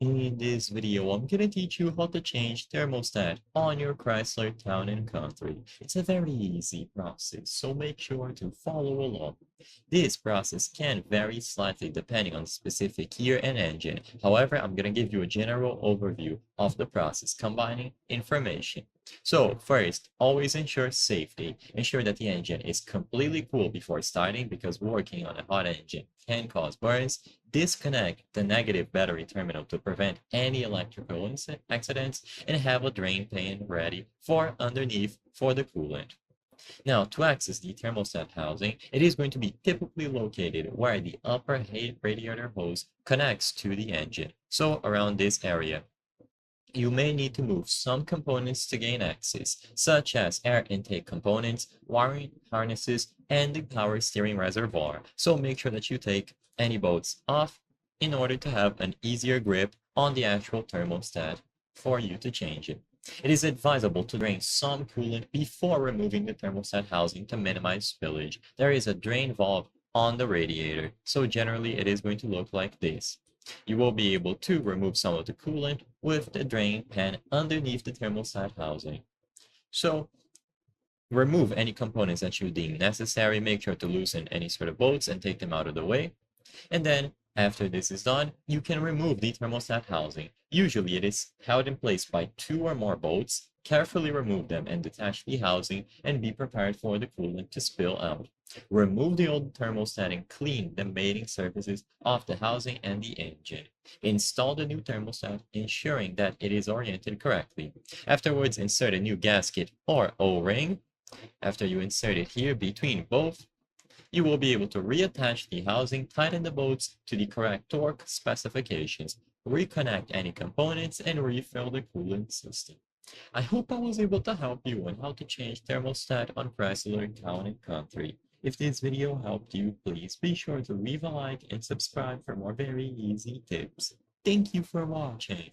In this video, I'm gonna teach you how to change thermostat on your Chrysler Town and Country. It's a very easy process, so make sure to follow along. This process can vary slightly depending on the specific year and engine. However, I'm gonna give you a general overview of the process, combining information. So first, always ensure safety. Ensure that the engine is completely cool before starting because working on a hot engine can cause burns. Disconnect the negative battery terminal to prevent any electrical accidents and have a drain pan ready for underneath for the coolant. Now, to access the thermostat housing, it is going to be typically located where the upper head radiator hose connects to the engine, so around this area. You may need to move some components to gain access, such as air intake components, wiring harnesses, and the power steering reservoir. So make sure that you take any bolts off in order to have an easier grip on the actual thermostat for you to change it. It is advisable to drain some coolant before removing the thermostat housing to minimize spillage. There is a drain valve on the radiator, so generally it is going to look like this. You will be able to remove some of the coolant with the drain pan underneath the thermostat housing. So remove any components that you deem necessary. Make sure to loosen any sort of bolts and take them out of the way. And then after this is done, you can remove the thermostat housing. Usually it is held in place by 2 or more bolts. Carefully remove them and detach the housing and be prepared for the coolant to spill out. Remove the old thermostat and clean the mating surfaces of the housing and the engine. Install the new thermostat, ensuring that it is oriented correctly. Afterwards, insert a new gasket or O-ring. After you insert it here between both, you will be able to reattach the housing, tighten the bolts to the correct torque specifications, reconnect any components, and refill the coolant system. I hope I was able to help you on how to change thermostat on Chrysler Town and Country. If this video helped you, please be sure to leave a like and subscribe for more very easy tips. Thank you for watching.